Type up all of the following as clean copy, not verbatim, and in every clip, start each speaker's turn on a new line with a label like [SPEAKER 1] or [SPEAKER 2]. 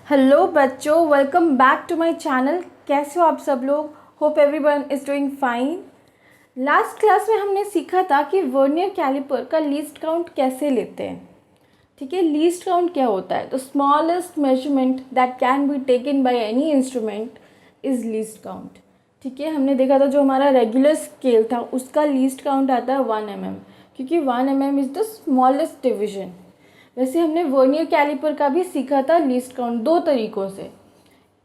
[SPEAKER 1] Hello बच्चों, welcome back to my channel. कैसे हो आप सब लोग? Hope everyone is doing fine. Last class में हमने सीखा था कि वर्नियर कैलिपर का लीस्ट काउंट कैसे लेते हैं। ठीक है, लीस्ट काउंट क्या होता है? तो smallest measurement that can be taken by any instrument is least count. ठीक है, हमने देखा था जो हमारा रेगुलर स्केल था उसका लीस्ट काउंट आता है 1 mm, क्योंकि 1 mm is the smallest division. वैसे हमने वर्नियर कैलिपर का भी सीखा था लीस्ट काउंट दो तरीक़ों से।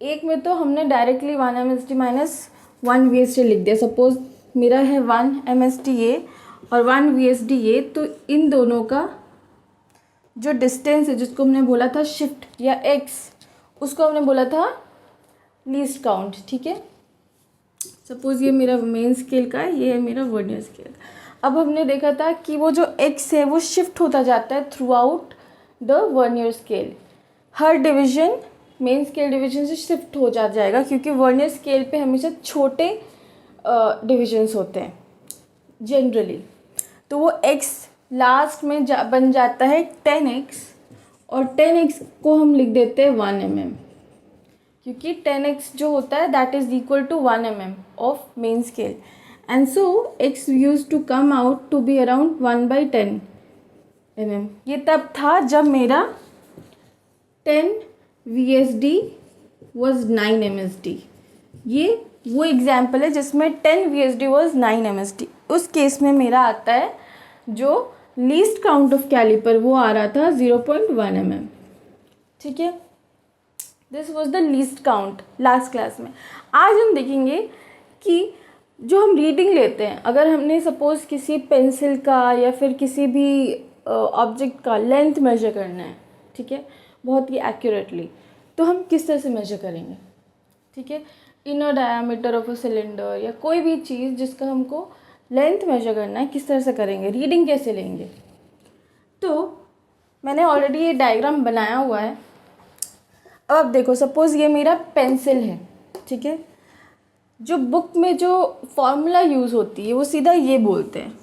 [SPEAKER 1] एक में तो हमने डायरेक्टली 1 MSD माइनस 1 VSD लिख दिया। सपोज मेरा है 1 MSD ये और 1 VSD ये, तो इन दोनों का जो डिस्टेंस है जिसको हमने बोला था शिफ्ट या एक्स, उसको हमने बोला था लीस्ट काउंट। ठीक है, सपोज़ ये मेरा मेन स्केल का है, ये है मेरा वर्नियर स्केल। अब हमने देखा था कि वो जो एक्स है वो शिफ्ट होता जाता है through out the vernier scale. Her division main scale division से शिफ्ट हो जाएगा, क्योंकि वर्नियर स्केल पे हमेशा छोटे डिविजन्स होते हैं जनरली। तो वो x लास्ट में बन जाता है 10x, और 10x को हम लिख देते हैं 1 mm, क्योंकि 10x जो होता है that is equal to 1 mm of main scale, and so x use to come out to be around 1/10 mm। ये तब था जब मेरा 10 VSD was 9 MSD। ये वो एग्जाम्पल है जिसमें 10 VSD was 9 MSD। उस केस में मेरा आता है जो लीस्ट काउंट ऑफ कैलिपर, वो आ रहा था 0.1 mm। ठीक है, this was the least count last class में। आज हम देखेंगे कि जो हम रीडिंग लेते हैं, अगर हमने सपोज़ किसी पेंसिल का या फिर किसी भी ऑब्जेक्ट का लेंथ मेजर करना है, ठीक है, बहुत ही एक्यूरेटली, तो हम किस तरह से मेजर करेंगे? ठीक है, inner diameter of a cylinder या कोई भी चीज़ जिसका हमको लेंथ मेजर करना है, किस तरह से करेंगे, रीडिंग कैसे लेंगे? तो मैंने ऑलरेडी ये डायग्राम बनाया हुआ है। अब आप देखो, सपोज़ ये मेरा पेंसिल है। ठीक है, जो बुक में जो फॉर्मूला यूज़ होती है वो सीधा ये बोलते हैं,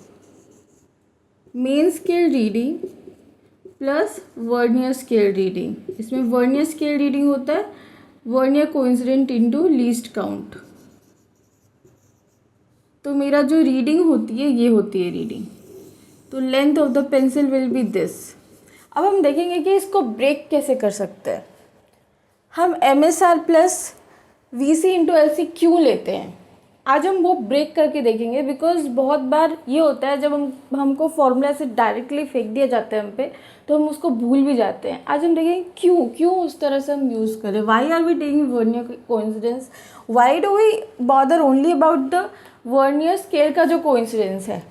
[SPEAKER 1] main scale reading plus vernier scale reading. इसमें वर्नियर स्केल रीडिंग होता है vernier coincident into least count. तो मेरा जो रीडिंग होती है ये होती है रीडिंग। तो length of the pencil will be this. अब हम देखेंगे कि इसको ब्रेक कैसे कर सकते हैं। हम MSR plus VC into LC क्यों लेते हैं, आज हम वो ब्रेक करके देखेंगे। बिकॉज बहुत बार ये होता है जब हमको फॉर्मूला से डायरेक्टली फेंक दिया जाता है हम पे, तो हम उसको भूल भी जाते हैं। आज हम देखेंगे क्यों उस तरह से हम यूज़ करें। Why are we taking vernier coincidence, why do we bother only about the vernier scale का जो कोइंसिडेंस है,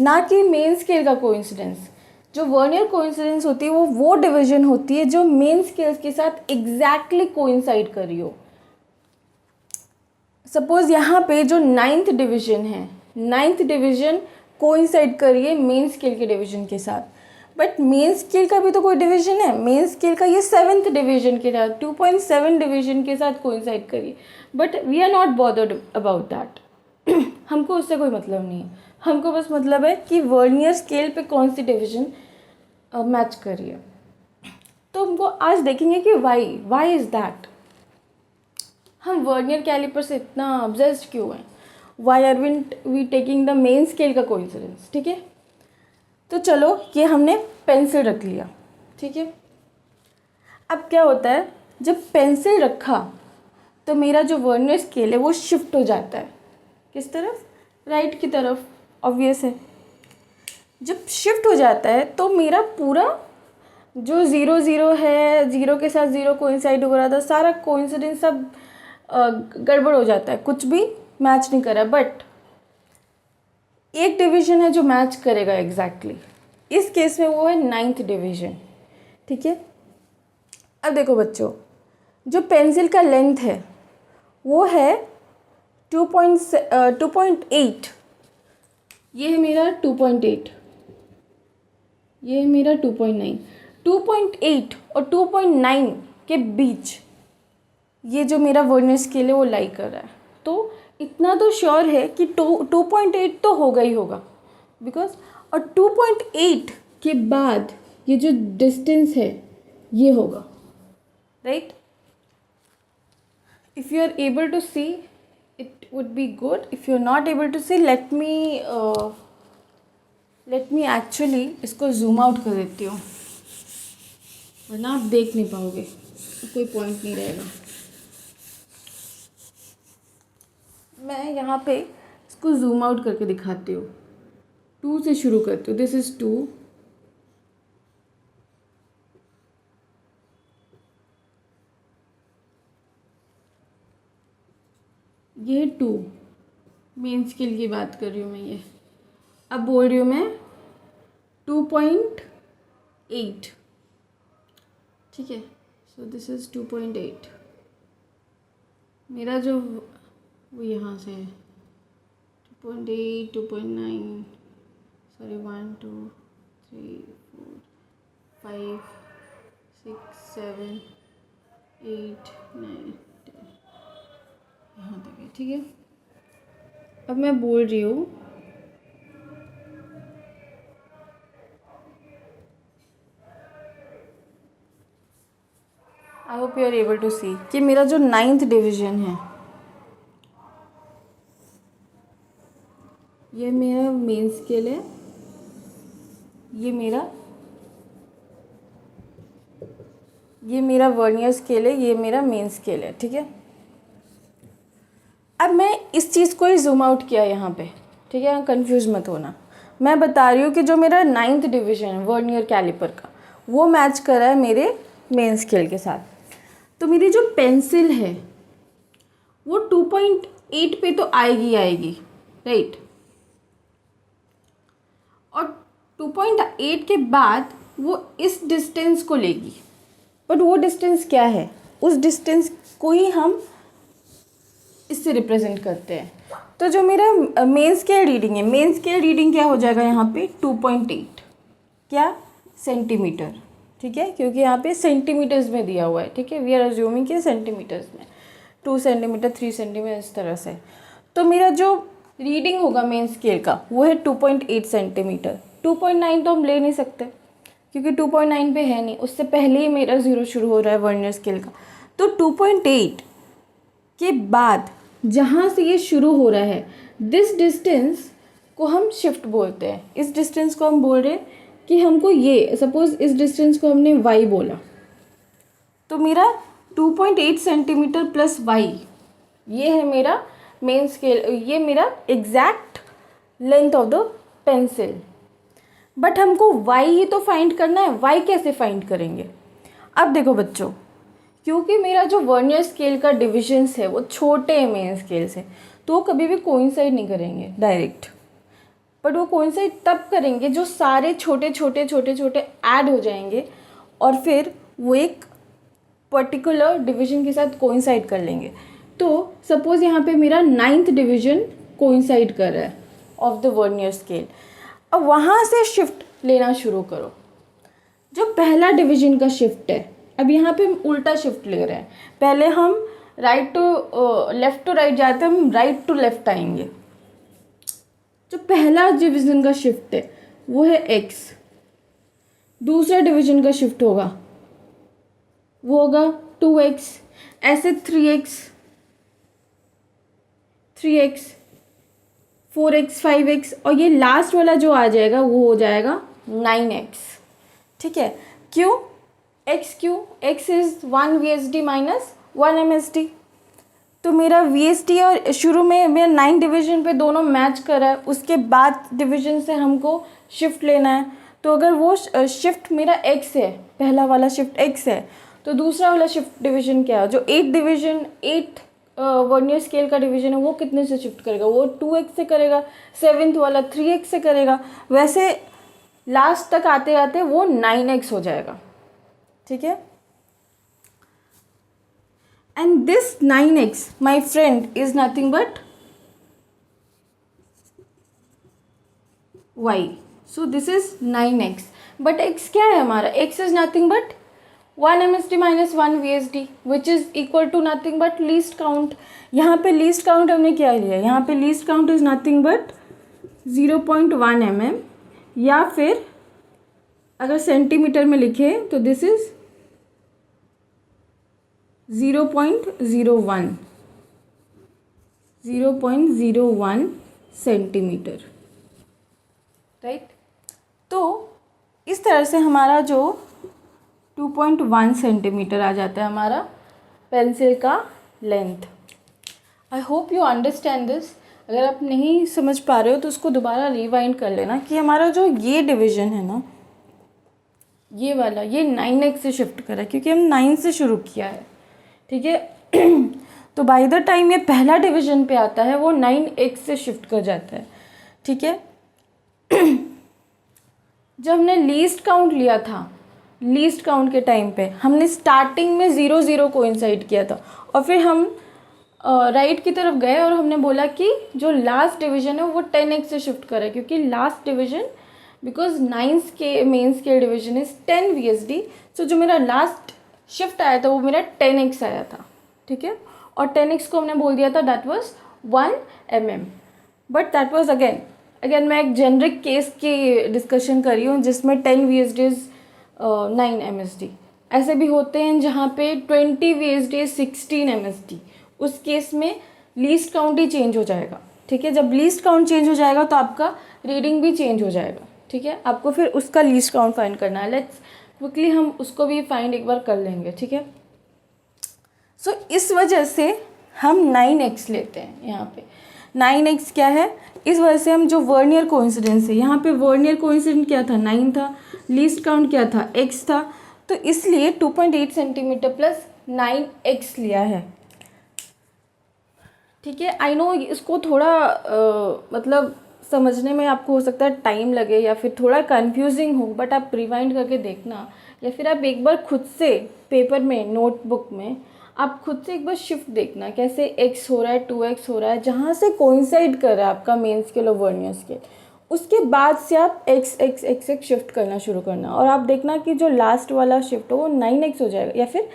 [SPEAKER 1] ना कि मेन स्केल का कोइंसिडेंस। जो वर्नियर कोइंसिडेंस होती है वो डिवीजन होती है जो मेन स्केल्स के साथ एग्जैक्टली कोइंसाइड कर रही हो। सपोज़ यहाँ पे जो 9th डिवीजन है, 9th डिवीजन कोइंसाइड करिए मेन स्केल के डिवीजन के साथ, बट मेन स्केल का भी तो कोई डिवीजन है। मेन स्केल का ये 7th डिवीजन के साथ 2.7 डिवीजन के साथ कोइंसाइड करिए, but we are not bothered about that. हमको उससे कोई मतलब नहीं है, हमको बस मतलब है कि वर्नियर स्केल पे कौन सी डिवीजन मैच करिए। तो हमको आज देखेंगे कि वाई इज़ दैट, हम वर्नियर कैलिपर से इतना ऑब्सेस्ड क्यों हैं, why are we taking the main scale का कोइंसिडेंस। ठीक है, तो चलो ये हमने पेंसिल रख लिया। ठीक है, अब क्या होता है, जब पेंसिल रखा तो मेरा जो वर्नियर स्केल है वो शिफ्ट हो जाता है किस तरफ, राइट की तरफ। ऑब्वियस है, जब शिफ्ट हो जाता है तो मेरा पूरा जो 0 0 है, 0 के साथ 0 कोइंसाइड हो रहा था, सारा कोइंसिडेंस सब गड़बड़ हो जाता है, कुछ भी मैच नहीं कर रहा। बट एक डिवीजन है जो मैच करेगा एग्जैक्टली, इस केस में वो है 9th डिवीजन। ठीक है, अब देखो बच्चों, जो पेंसिल का लेंथ है वो है 2.8। ये है मेरा 2.8, ये है मेरा 2.9। 2.8 और 2.9 के बीच ये जो मेरा वर्नियर स्केल है वो लाई कर रहा है। तो इतना तो श्योर है कि 2.8 तो होगा ही होगा, बिकॉज और 2.8 के बाद ये जो डिस्टेंस है ये होगा, right. If you are able to see, it would be good. If you are not able to see, let me actually इसको zoom out कर देती हूँ, वरना आप देख नहीं पाओगे, कोई पॉइंट नहीं रहेगा। मैं यहाँ पे इसको zoom out करके दिखाती हूँ। 2 से शुरू करती हूँ। दिस इज़ 2, ये 2 मेन स्केल की बात कर रही हूँ मैं। ये अब बोल रही हूँ मैं 2.8, ठीक है। So this is 2.8। मेरा जो वो यहाँ से है 2.8, 2.9, सॉरी 1 2 3 4 5 6 7 8 9 10, यहाँ तक है, ठीक है। अब मैं बोल रही हूँ I hope you are able to see कि मेरा जो 9th डिवीज़न है, ये मेरा मेन स्केल है, ये मेरा वर्नियर स्केल है, ये मेरा मेन स्केल है, ठीक है। अब मैं इस चीज़ को ही जूम आउट किया यहाँ पे, ठीक है, कंफ्यूज मत होना। मैं बता रही हूँ कि जो मेरा 9th डिवीज़न है वर्नियर कैलिपर का, वो मैच कर रहा है मेरे मेन स्केल के साथ। तो मेरी जो पेंसिल है वो 2.8 पे तो आएगी, राइट। और 2.8 के बाद वो इस डिस्टेंस को लेगी, बट वो डिस्टेंस क्या है, उस डिस्टेंस को ही हम इससे रिप्रेजेंट करते हैं। तो जो मेरा मेन स्केल रीडिंग है, मेन स्केल रीडिंग क्या हो जाएगा यहाँ पे 2.8, क्या, सेंटीमीटर, ठीक है, क्योंकि यहाँ पे सेंटीमीटर्स में दिया हुआ है, ठीक है। वी आर अज्यूमिंग कि सेंटीमीटर्स में 2 सेंटीमीटर 3 सेंटीमीटर इस तरह से। तो मेरा जो रीडिंग होगा मेन स्केल का वो है 2.8 सेंटीमीटर। 2.9 तो हम ले नहीं सकते क्योंकि 2.9 पे है नहीं, उससे पहले ही मेरा 0 शुरू हो रहा है वर्नियर स्केल का। तो 2.8 के बाद जहाँ से ये शुरू हो रहा है, दिस डिस्टेंस को हम शिफ्ट बोलते हैं। इस डिस्टेंस को हम बोल रहे हैं कि हमको ये, सपोज इस डिस्टेंस को हमने y बोला, तो मेरा 2.8 सेंटीमीटर प्लस y, ये है मेरा मेन स्केल, ये मेरा exact length of the pencil. But हमको y ही तो फाइंड करना है, y कैसे फाइंड करेंगे। अब देखो बच्चों, क्योंकि मेरा जो वर्नियर स्केल का डिविजन्स है वो छोटे हैं मेन स्केल से, तो वो कभी भी कोइंसाइड नहीं करेंगे डायरेक्ट, बट वो कोइंसाइड तब करेंगे जो सारे छोटे छोटे ऐड हो जाएंगे और फिर वो एक पर्टिकुलर डिवीजन के साथ कोइंसाइड कर लेंगे। तो सपोज यहाँ पे मेरा 9th डिवीजन कोइंसाइड कर रहा है ऑफ द वर्नियर स्केल। अब वहाँ से शिफ्ट लेना शुरू करो। जो पहला डिवीजन का शिफ्ट है, अब यहाँ पे हम उल्टा शिफ्ट ले रहे हैं। पहले हम right to left to right जाते हैं, हम राइट टू लेफ़्ट आएंगे। जो पहला डिवीज़न का शिफ्ट है वो है x। दूसरा डिवीज़न का शिफ्ट होगा वो होगा 2x, ऐसे 3x, 4x, 5x, और ये लास्ट वाला जो आ जाएगा वो हो जाएगा 9x, ठीक है। क्यों x, क्यों x is 1 VSD minus 1 MSD। तो मेरा VSD और शुरू में मेरा 9 डिवीज़न पे दोनों मैच कर रहा है, उसके बाद डिवीज़न से हमको शिफ्ट लेना है। तो अगर वो शिफ्ट मेरा x है, पहला वाला शिफ्ट x है, तो दूसरा वाला शिफ्ट डिवीज़न क्या है, जो 8 वर्नियर स्केल का डिवीज़न है, वो कितने से शिफ्ट करेगा, वो 2x से करेगा, 7th वाला 3x से करेगा, वैसे लास्ट तक आते आते वो 9x हो जाएगा, ठीक है। And this 9x, my friend, is nothing but y. So this is 9x. But x क्या है हमारा? x is nothing but 1 MSD minus 1 VSD, which is equal to nothing but least count. यहाँ पे least count हमने क्या लिया? यहाँ पे least count is nothing but 0.1 mm, या फिर अगर सेंटीमीटर में लिखे तो this is 0.01 0.01 सेंटीमीटर, राइट। तो इस तरह से हमारा जो 2.1 सेंटीमीटर आ जाता है हमारा पेंसिल का length. I hope you understand this. अगर आप नहीं समझ पा रहे हो तो उसको दोबारा रिवाइंड कर लेना कि हमारा जो ये डिवीज़न है ना, ये वाला, ये 9x से शिफ्ट करा है क्योंकि हम 9 से शुरू किया है, ठीक है। तो बाय द टाइम ये पहला डिवीज़न पे आता है वो 9x से शिफ्ट कर जाता है, ठीक है। जब हमने लीस्ट काउंट लिया था, लीस्ट काउंट के टाइम पे हमने स्टार्टिंग में 0 कोइंसाइड किया था और फिर हम राइट की तरफ गए और हमने बोला कि जो लास्ट डिवीज़न है वो 10x से शिफ्ट करें क्योंकि लास्ट डिवीज़न बिकॉज 9th के main scale division is 10 VSD। सो जो मेरा लास्ट शिफ्ट आया था वो मेरा 10x आया था, ठीक है। और 10x को हमने बोल दिया था that was 1 mm, but that was again मैं एक जेनरिक केस की डिस्कशन कर रही हूँ जिसमें 10 VSD इज़ 9 MSD। ऐसे भी होते हैं जहाँ पे 20 VSD इज 16 MSD। उस केस में लीस्ट काउंट ही चेंज हो जाएगा, ठीक है। जब लीस्ट काउंट चेंज हो जाएगा तो आपका रीडिंग भी चेंज हो जाएगा, ठीक है। आपको फिर उसका लीस्ट काउंट फाइंड करना है। लेट्स क्विकली हम उसको भी फाइंड एक बार कर लेंगे, ठीक है। सो इस वजह से हम 9x लेते हैं यहाँ पे। 9x क्या है, इस वजह से हम जो वर्नियर कोइंसिडेंस है, यहाँ पे वर्नियर कोइंसिडेंस क्या था, 9 था, लीस्ट काउंट क्या था, x था, तो इसलिए 2.8 सेंटीमीटर प्लस 9x लिया है, ठीक है। आई नो इसको थोड़ा मतलब समझने में आपको हो सकता है टाइम लगे या फिर थोड़ा कंफ्यूजिंग हो, बट आप रिवाइंड करके देखना या फिर आप एक बार खुद से पेपर में, नोटबुक में आप खुद से एक बार शिफ्ट देखना कैसे x हो रहा है, 2x हो रहा है, जहाँ से कोइंसाइड कर रहा है आपका मेन स्केल और वर्नियर स्केल, उसके बाद से आप x शिफ्ट करना शुरू करना और आप देखना कि जो लास्ट वाला शिफ्ट हो वो 9x हो जाएगा। या फिर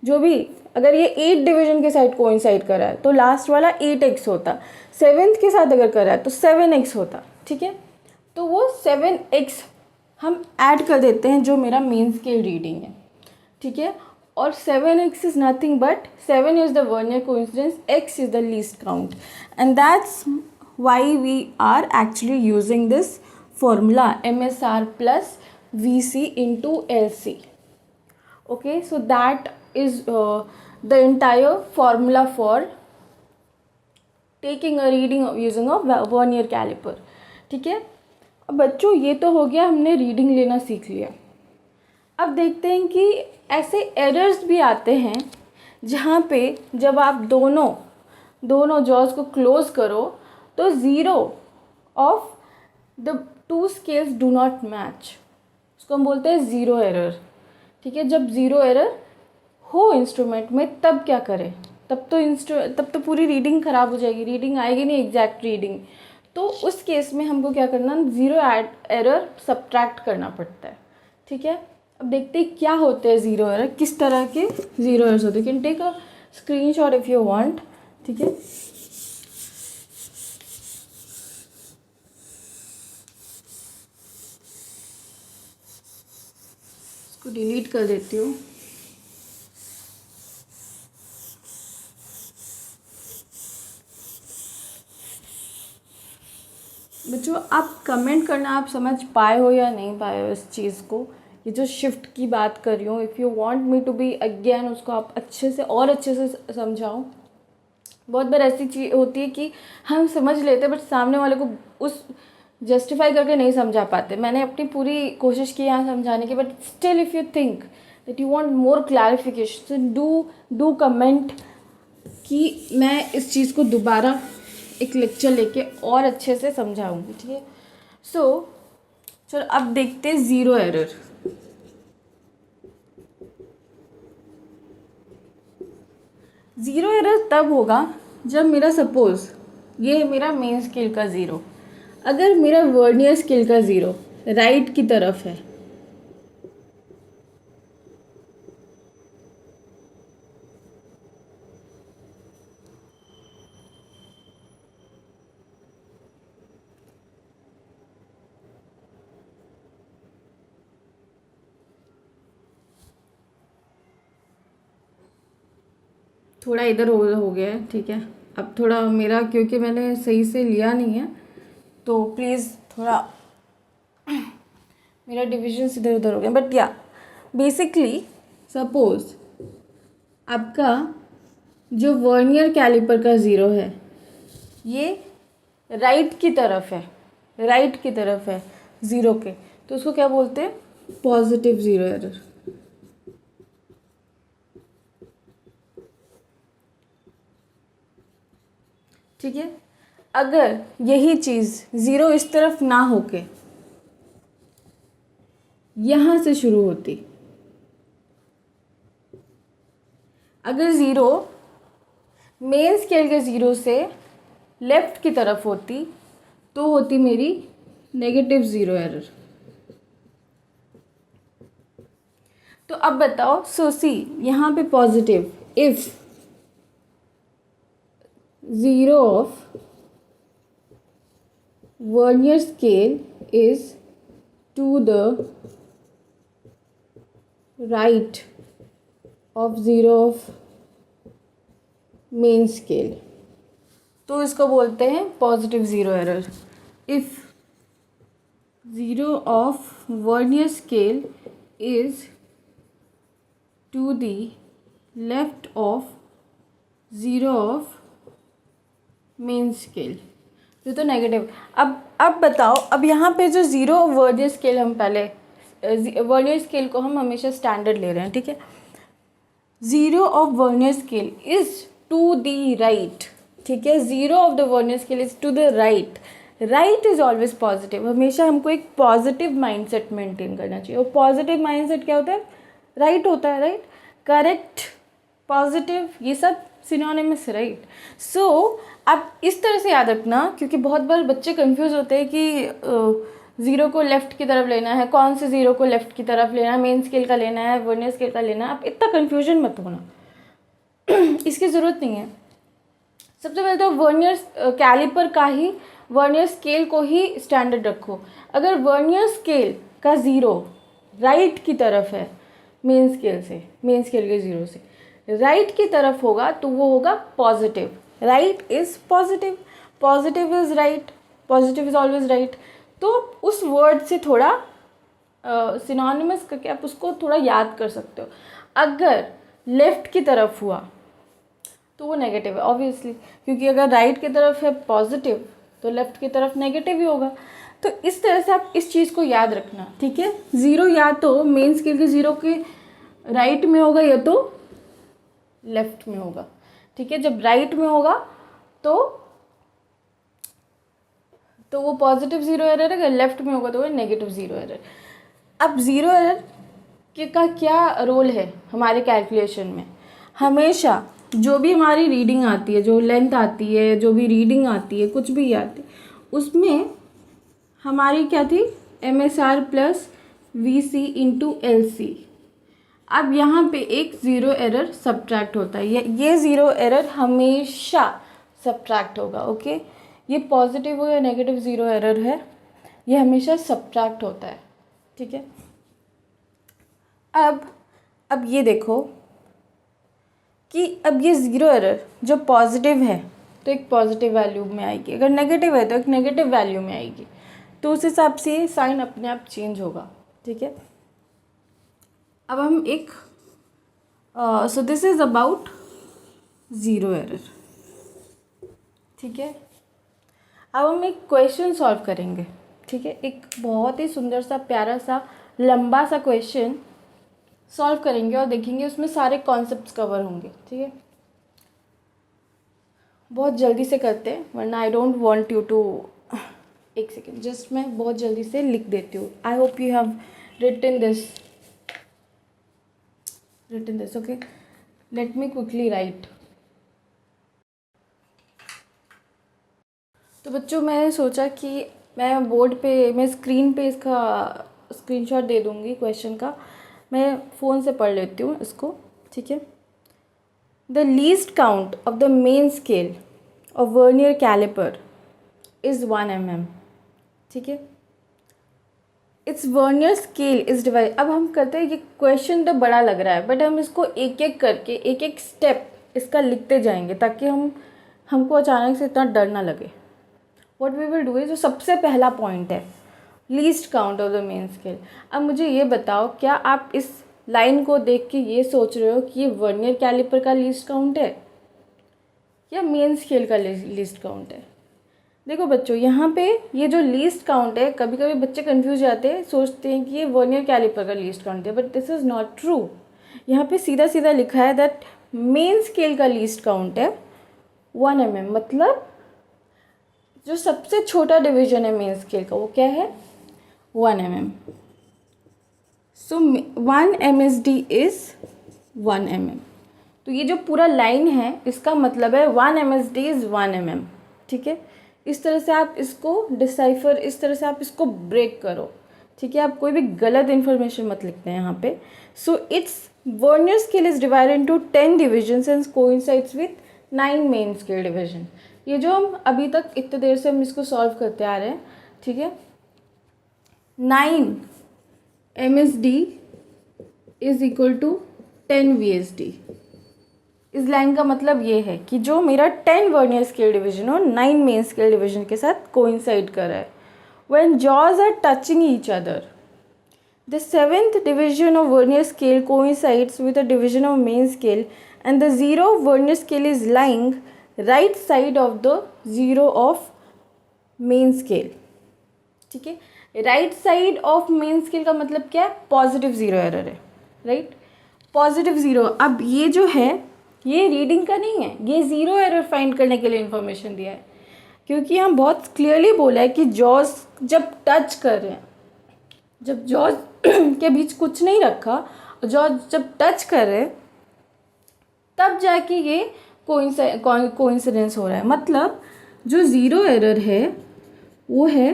[SPEAKER 1] जो भी, अगर ये 8 डिवीजन के साथ कोइंसाइड कर रहा है तो लास्ट वाला 8x होता, 7th के साथ अगर कर रहा है तो 7x होता, ठीक है। तो वो 7x हम ऐड कर देते हैं जो मेरा मेन स्केल रीडिंग है, ठीक है। और 7x is nothing but 7 is the vernier coincidence, x is the least count, and that's why we are actually using this formula MSR plus VC into LC. Okay, so that is the entire formula for taking a reading using a vernier caliper, ठीक है। अब बच्चों ये तो हो गया, हमने reading लेना सीख लिया। अब देखते हैं कि ऐसे एरर्स भी आते हैं जहाँ पे जब आप दोनों जॉज को क्लोज करो तो zero of the two scales do not match, उसको हम बोलते हैं ज़ीरो एरर, ठीक है। जब ज़ीरो एरर हो इंस्ट्रूमेंट में तब क्या करें, तब तो पूरी रीडिंग ख़राब हो जाएगी, रीडिंग आएगी नहीं एग्जैक्ट रीडिंग। तो उस केस में हमको क्या करना, ज़ीरो एरर सब्ट्रैक्ट करना पड़ता है, ठीक है। अब देखते हैं क्या होते हैं ज़ीरो एरर, किस तरह के ज़ीरो एरर्स होते हैं। Can take a screenshot if you want, ठीक है। इसको डिलीट कर देती हूँ। बच्चों आप कमेंट करना आप समझ पाए हो या नहीं पाए हो इस चीज़ को, ये जो शिफ्ट की बात कर रही हूँ। If you want me to be again उसको आप अच्छे से समझाओ। बहुत बार ऐसी चीज़ होती है कि हम समझ लेते बट सामने वाले को उस जस्टिफाई करके नहीं समझा पाते। मैंने अपनी पूरी कोशिश की यहाँ समझाने की, but still if you think that you want more clarification do comment कि मैं इस चीज़ को दोबारा एक लेक्चर लेके और अच्छे से समझाऊंगी, ठीक है। सो चलो अब देखते हैं ज़ीरो एरर। ज़ीरो एरर तब होगा जब मेरा सपोज़ ये है मेरा मेन स्केल का ज़ीरो, अगर मेरा वर्नियर स्केल का ज़ीरो राइट की तरफ है थोड़ा इधर हो गया है, ठीक है। अब थोड़ा मेरा, क्योंकि मैंने सही से लिया नहीं है, तो प्लीज़ थोड़ा मेरा डिविजन इधर उधर हो गया। बट या बेसिकली सपोज आपका जो वर्नियर कैलिपर का ज़ीरो है ये राइट की तरफ है, राइट की तरफ है ज़ीरो के, तो उसको क्या बोलते हैं? Positive zero error. ठीक है। अगर यही चीज़ ज़ीरो इस तरफ ना होके यहाँ से शुरू होती, अगर ज़ीरो मेन स्केल के ज़ीरो से लेफ्ट की तरफ होती तो होती मेरी नेगेटिव ज़ीरो एरर। तो अब बताओ, सो सी यहाँ पे positive, if zero of vernier scale is to the right of zero of main scale, तो इसको बोलते हैं positive zero error. If zero of vernier scale is to the left of zero of main scale, तो negative. अब बताओ, अब यहाँ पे जो ज़ीरो वर्नियर स्केल, हम पहले वर्नियर स्केल को हम हमेशा स्टैंडर्ड ले रहे हैं, ठीक है। Zero of vernier scale is to the right, ठीक है। Zero of the vernier scale is to the right. Right is always positive. हमेशा हमको एक पॉजिटिव माइंडसेट मेंटेन करना चाहिए। और पॉजिटिव माइंडसेट क्या होता है? राइट होता है, राइट, करेक्ट, पॉजिटिव, ये सब सिनोनिमस, राइट। सो अब इस तरह से याद रखना, क्योंकि बहुत बार बच्चे कंफ्यूज होते हैं कि ज़ीरो को लेफ़्ट की तरफ लेना है, कौन से ज़ीरो को लेफ़्ट की तरफ लेना है, मेन स्केल का लेना है, वर्नियर स्केल का लेना है। अब इतना कन्फ्यूजन मत होना इसकी ज़रूरत नहीं है। सबसे पहले तो वर्नियर कैलिपर का ही, वर्नियर स्केल को ही स्टैंडर्ड रखो। अगर वर्नियर स्केल का ज़ीरो राइट की तरफ है मेन स्केल से, मेन स्केल के ज़ीरो से राइट की तरफ होगा तो वो होगा positive. Right is positive, positive is right, positive is always right. तो उस वर्ड से थोड़ा सिनोनिमस करके आप उसको थोड़ा याद कर सकते हो। अगर लेफ़्ट की तरफ हुआ तो वो नेगेटिव है ऑब्वियसली, क्योंकि अगर राइट की तरफ है पॉजिटिव तो लेफ़्ट की तरफ नेगेटिव ही होगा। तो इस तरह से आप इस चीज़ को याद रखना, ठीक है। ज़ीरो या तो मेन स्केल के ज़ीरो के राइट में होगा या तो लेफ़्ट में होगा, ठीक है। जब राइट में होगा तो वो पॉजिटिव ज़ीरो एरर है, अगर लेफ़्ट में होगा तो वो नेगेटिव ज़ीरो एरर। अब ज़ीरो एरर का क्या रोल है हमारे कैलकुलेशन में? हमेशा जो भी हमारी रीडिंग आती है, जो लेंथ आती है, जो भी रीडिंग आती है, कुछ भी आती है, उसमें हमारी क्या थी? MSR plus VC into LC। अब यहाँ पे एक ज़ीरो एरर सब्ट्रैक्ट होता है। ये ज़ीरो एरर हमेशा सब्ट्रैक्ट होगा, ओके। ये पॉजिटिव हो या नेगेटिव ज़ीरो एरर है, ये हमेशा सब्ट्रैक्ट होता है, ठीक है। अब ये देखो कि अब ये ज़ीरो एरर जो पॉजिटिव है तो एक पॉजिटिव वैल्यू में आएगी, अगर नेगेटिव है तो एक नेगेटिव वैल्यू में आएगी। तो उस हिसाब से साइन अपने आप चेंज होगा, ठीक है। अब हम एक so this is about zero error, ठीक है। अब हम एक क्वेश्चन सॉल्व करेंगे, ठीक है। एक बहुत ही सुंदर सा, प्यारा सा, लंबा सा क्वेश्चन सॉल्व करेंगे और देखेंगे उसमें सारे कॉन्सेप्ट्स कवर होंगे, ठीक है। बहुत जल्दी से करते हैं वरना I don't want you to, एक सेकेंड, जस्ट मैं बहुत जल्दी से लिख देती हूँ। I hope you have written this, okay. Let me quickly write. तो बच्चों, मैंने सोचा कि मैं बोर्ड पे, मैं स्क्रीन पे इसका स्क्रीनशॉट दे दूँगी क्वेश्चन का, मैं फ़ोन से पढ़ लेती हूँ इसको, ठीक है। The least count of the main scale of vernier caliper is 1 mm, ठीक है। It's vernier scale is divide. अब हम करते हैं, ये क्वेश्चन तो बड़ा लग रहा है बट हम इसको एक एक करके, एक एक स्टेप इसका लिखते जाएंगे ताकि हमको अचानक से इतना डर ना लगे। व्हाट वी विल डू है, जो सबसे पहला पॉइंट है least count of the main scale. अब मुझे ये बताओ, क्या आप इस लाइन को देख के ये सोच रहे हो कि ये वर्नियर कैलिपर का लीस्ट काउंट है या मेन स्केल का लीस्ट काउंट है? देखो बच्चों, यहाँ पे ये जो लीस्ट काउंट है, कभी कभी बच्चे कंफ्यूज जाते हैं, सोचते हैं कि ये वर्नियर कैलिपर का लीस्ट काउंट है, but this is not true. यहाँ पे सीधा सीधा लिखा है दैट मेन स्केल का लीस्ट काउंट है 1 mm, मतलब जो सबसे छोटा डिवीजन है मेन स्केल का वो क्या है 1 mm। So 1 MSD is 1 mm। तो ये जो पूरा लाइन है इसका मतलब है 1 MSD इज़ 1 mm। ठीक है, इस तरह से आप इसको डिसाइफर, इस तरह से आप इसको ब्रेक करो। ठीक है, आप कोई भी गलत इन्फॉर्मेशन मत लिखते हैं यहाँ पे। So it's vernier scale is divided into 10 divisions and coincides with 9 main scale division. ये जो हम अभी तक इतने देर से हम इसको सॉल्व करते आ रहे हैं, ठीक है, 9 MSD is equal to 10 VSD। इस लाइन का मतलब ये है कि जो मेरा 10 वर्नियर स्केल डिवीजन हो 9 मेन स्केल डिवीजन के साथ कोइंसाइड कर रहा है। When jaws are touching each other, the 7th division of vernier scale coincides with a division of main scale and the 0 vernier scale is lying right side of the 0 of main scale। ठीक है, right side of main scale का मतलब क्या है, positive zero error है, right, positive zero. अब ये जो है ये रीडिंग का नहीं है, ये ज़ीरो एरर फाइंड करने के लिए इन्फॉर्मेशन दिया है, क्योंकि यहाँ बहुत क्लियरली बोला है कि जॉज जब टच कर रहे हैं, जब जॉज के बीच कुछ नहीं रखा, जॉज जब टच कर रहे हैं तब जाके ये कोइंसिडेंस हो रहा है। मतलब जो ज़ीरो एरर है वो है,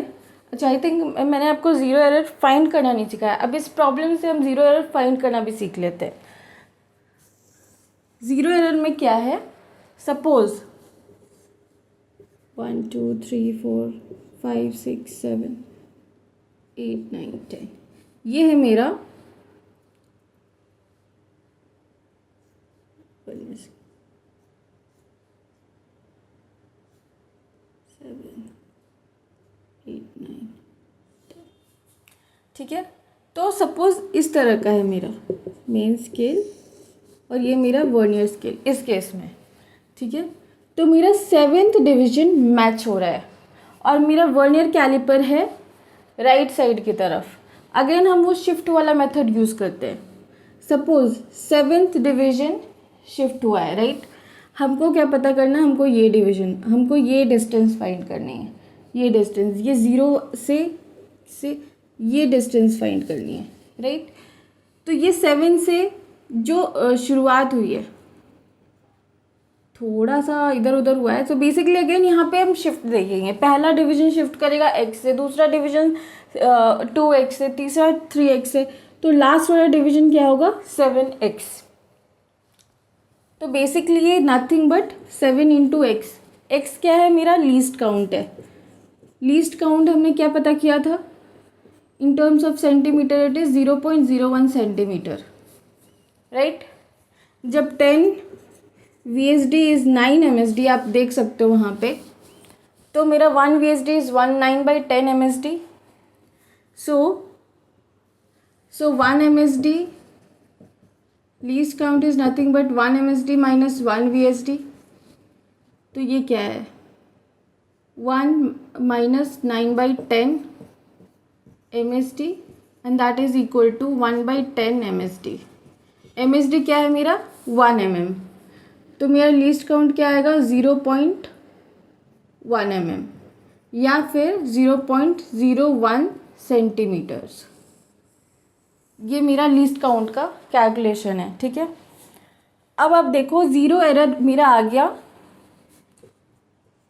[SPEAKER 1] अच्छा आई थिंक मैंने आपको ज़ीरो एरर फाइंड करना नहीं सिखाया। अब इस प्रॉब्लम से हम ज़ीरो एरर फाइंड करना भी सीख लेते हैं। ज़ीरो एरर में क्या है, सपोज 1 2 3 4 5 6 7 8 9 10, ये है मेरा ठीक है। तो सपोज इस तरह का है मेरा मेन स्केल और ये मेरा वर्नियर स्केल इस केस में, ठीक है। तो मेरा 7th डिवीजन मैच हो रहा है और मेरा वर्नियर कैलिपर है राइट साइड की तरफ। अगेन हम वो शिफ्ट वाला मेथड यूज़ करते हैं। सपोज 7th डिवीजन शिफ्ट हुआ है, राइट। हमको क्या पता करना है, हमको ये डिवीजन, हमको ये डिस्टेंस फाइंड करनी है, ये डिस्टेंस, ये 0 से ये डिस्टेंस फाइंड करनी है, राइट। तो ये 7 से जो शुरुआत हुई है थोड़ा सा इधर उधर हुआ है, तो बेसिकली अगेन यहाँ पे हम शिफ्ट देखेंगे। पहला डिवीजन शिफ्ट करेगा x से, दूसरा डिवीजन 2x से, तीसरा 3x से, तो लास्ट वाला डिवीजन क्या होगा 7x। तो बेसिकली ये nothing but 7 into x. X क्या है, मेरा लीस्ट काउंट है। लीस्ट काउंट हमने क्या पता किया था, in terms of centimetre it is 0.01 centimetre, right. जब 10 VSD इज़ 9 MSD आप देख सकते हो वहाँ पे, तो मेरा 1 VSD is 19/10 MSD। So 1 MSD least count is nothing but 1 MSD minus 1 VSD। तो ये क्या है, 1 minus 9/10 MSD and that is equal to 1/10 MSD। MSD क्या है मेरा 1 mm, तो मेरा लीस्ट काउंट क्या आएगा 0.1 mm या फिर 0.01 सेंटीमीटर्स। ये मेरा लीस्ट काउंट का कैलकुलेशन है, ठीक है। अब आप देखो ज़ीरो एरर मेरा आ गया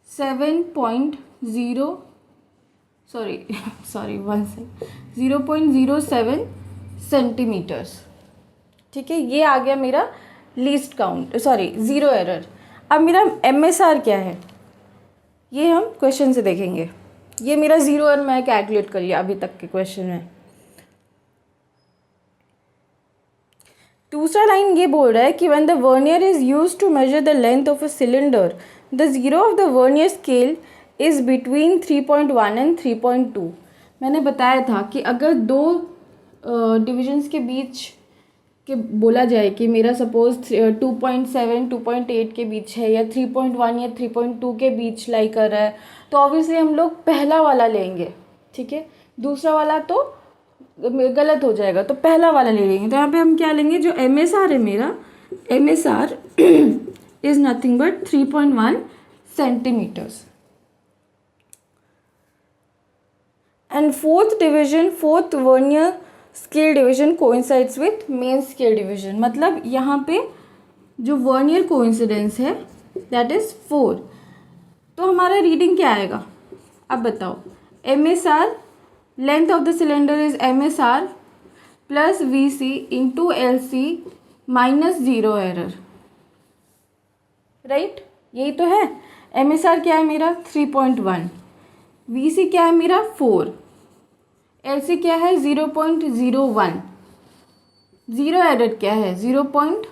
[SPEAKER 1] 0.07 सेंटीमीटर्स, ठीक है। ये आ गया मेरा लीस्ट काउंट, ज़ीरो एरर। अब मेरा MSR क्या है ये हम क्वेश्चन से देखेंगे। ये मेरा ज़ीरो एरर मैं कैलकुलेट कर लिया अभी तक के क्वेश्चन में। दूसरा लाइन ये बोल रहा है कि when the vernier is use to measure the length of a cylinder the zero of the vernier scale is between 3.1 and 3.2। मैंने बताया था कि अगर दो डिविजन्स के बीच के बोला जाए कि मेरा सपोज 2.7 2.8 के बीच है या 3.1 या 3.2 के बीच लाई कर रहा है, तो ऑब्वियसली हम लोग पहला वाला लेंगे, ठीक है। दूसरा वाला तो गलत हो जाएगा, तो पहला वाला ले लेंगे। तो यहाँ पे हम क्या लेंगे, जो MSR है मेरा, MSR is nothing but 3.1 centimetres. And fourth vernier scale division coincides with main scale division. मतलब यहाँ पे जो वर्नियर कोइंसिडेंस है दैट इज़ 4। तो हमारा रीडिंग क्या आएगा, अब बताओ। MSR length of the cylinder is MSR plus VC into LC minus 0 error, right, यही तो है। MSR क्या है मेरा 3.1, VC क्या है मेरा 4, LC क्या है 0.01, 0 एरर क्या है 0.01।